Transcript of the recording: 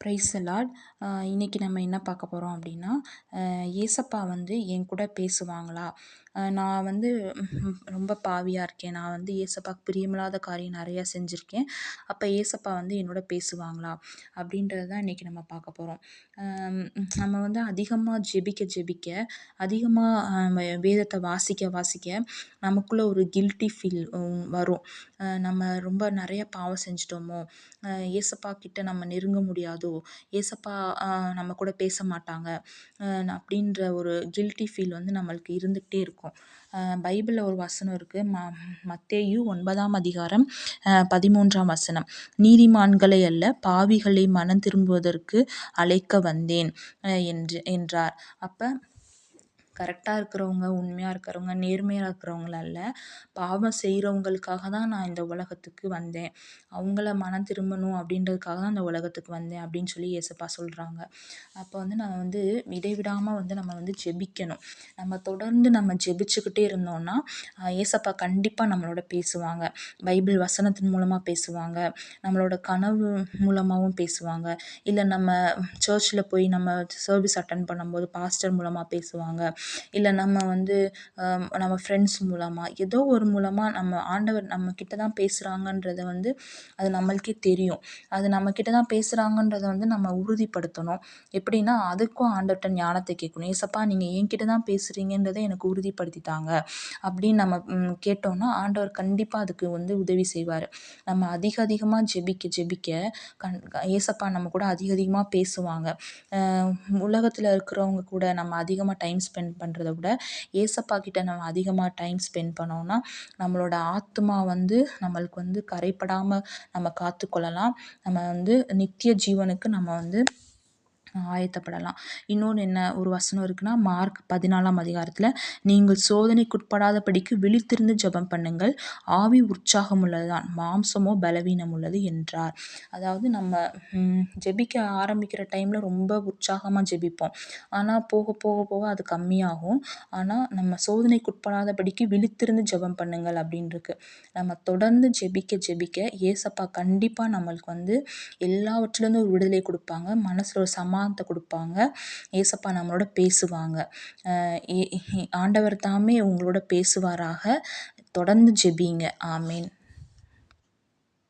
Praise the Lord. இன்னைக்கு நம்ம என்ன பார்க்க போகிறோம் அப்படின்னா, ஏசப்பா வந்து என் கூட பேசுவாங்களா? நான் வந்து ரொம்ப பாவியாக இருக்கேன். நான் வந்து ஏசப்பாக்கு பிரியமில்லாத காரியம் நிறையா செஞ்சுருக்கேன். அப்போ ஏசப்பா வந்து என்னோட பேசுவாங்களா அப்படின்றது தான் இன்றைக்கி நம்ம பார்க்க போகிறோம். நம்ம வந்து அதிகமாக ஜெபிக்க அதிகமாக வேதத்தை வாசிக்க நமக்குள்ளே ஒரு கில்ட்டி ஃபீல் வரும். நம்ம ரொம்ப நிறைய பாவம் செஞ்சிட்டோமோ, ஏசப்பா கிட்ட நம்ம நெருங்க முடியாதோ, ஏசப்பா நம்ம கூட பேச மாட்டாங்க அப்படின்ற ஒரு கில்ட்டி ஃபீல் வந்து நம்மளுக்கு இருந்துகிட்டே இருக்கும். பைபிளில் ஒரு வசனம் இருக்குது. மத்தேயு 9ஆம் அதிகாரம் 13ஆம் வசனம். நீதிமான்களை அல்ல பாவிகளை மனம் திரும்புவதற்கு அழைக்க வந்தேன் என்றார். அப்போ கரெக்டாக இருக்கிறவங்க, உண்மையாக இருக்கிறவங்க, நேர்மையாக இருக்கிறவங்கள அல்ல, பாவம் செய்கிறவங்களுக்காக தான் நான் இந்த உலகத்துக்கு வந்தேன். அவங்கள மனம் திரும்பணும் அப்படின்றதுக்காக தான் இந்த உலகத்துக்கு வந்தேன் அப்படின்னு சொல்லி ஏசப்பா சொல்கிறாங்க. அப்போ வந்து நம்ம வந்து இடைவிடாமல் வந்து நம்ம வந்து ஜெபிக்கணும். நம்ம தொடர்ந்து நம்ம ஜெபிச்சுக்கிட்டே இருந்தோம்னா ஏசப்பா கண்டிப்பாக நம்மளோட பேசுவாங்க. பைபிள் வசனத்தின் மூலமாக பேசுவாங்க, நம்மளோட கனவு மூலமாகவும் பேசுவாங்க, இல்லை நம்ம சர்ச்சில் போய் நம்ம சர்வீஸ் அட்டன் பண்ணும்போது பாஸ்டர் மூலமாக பேசுவாங்க, இல்லை நம்ம வந்து நம்ம ஃப்ரெண்ட்ஸ் மூலமாக ஏதோ ஒரு மூலமாக நம்ம ஆண்டவர் நம்ம கிட்ட தான் பேசுகிறாங்கன்றத வந்து அது நம்மளுக்கே தெரியும். அது நம்மக்கிட்ட தான் பேசுகிறாங்கன்றத வந்து நம்ம உறுதிப்படுத்தணும். எப்படின்னா அதுக்கும் ஆண்டவர்கிட்ட ஞானத்தை கேட்கணும். ஏசப்பா நீங்கள் என்கிட்ட தான் பேசுகிறீங்கன்றதை எனக்கு உறுதிப்படுத்தித்தாங்க அப்படின்னு நம்ம கேட்டோம்னா ஆண்டவர் கண்டிப்பாக அதுக்கு வந்து உதவி செய்வார். நம்ம அதிகமாக ஜெபிக்க ஏசப்பா நம்ம கூட அதிகமாக பேசுவாங்க. உலகத்தில் இருக்கிறவங்க கூட நம்ம அதிகமாக டைம் ஸ்பெண்ட் பண்ணுறத விட ஏசப்பா கிட்ட நம்ம அதிகமாக டைம் ஸ்பெண்ட் பண்ணோம்னா நம்மளோட ஆத்மா வந்து நம்மளுக்கு வந்து கரைப்படாமல் நம்ம காத்துக்கொள்ளலாம். நம்ம வந்து நித்திய ஜீவனுக்கு நம்ம வந்து ஆயத்தப்படலாம். இன்னொன்று என்ன ஒரு வசனம் இருக்குன்னா, மார்க் 14ஆம் அதிகாரத்தில், நீங்கள் சோதனைக்குட்படாதபடிக்கு விழித்திருந்து ஜெபம் பண்ணுங்கள், ஆவி உற்சாகம் உள்ளதுதான், மாம்சமோ பலவீனம் உள்ளது என்றார். அதாவது நம்ம ஜெபிக்க ஆரம்பிக்கிற டைமில் ரொம்ப உற்சாகமாக ஜெபிப்போம். ஆனால் போக போக போக அது கம்மியாகும். ஆனால் நம்ம சோதனைக்குட்படாதபடிக்கு விழித்திருந்து ஜெபம் பண்ணுங்கள் அப்படின்னு இருக்கு. நம்ம தொடர்ந்து ஜெபிக்க ஏசப்பா கண்டிப்பாக நம்மளுக்கு வந்து எல்லாவற்றிலிருந்து ஒரு விடுதலை கொடுப்பாங்க, மனசில் ஒரு சமாதானத்தை கொடுப்பாங்க. ஏசப்பா நம்மளோட பேசுவாங்க. ஆண்டவர் தாமே உங்களோட பேசுவாராக. தொடர்ந்து ஜெபிங்க. ஆமேன்.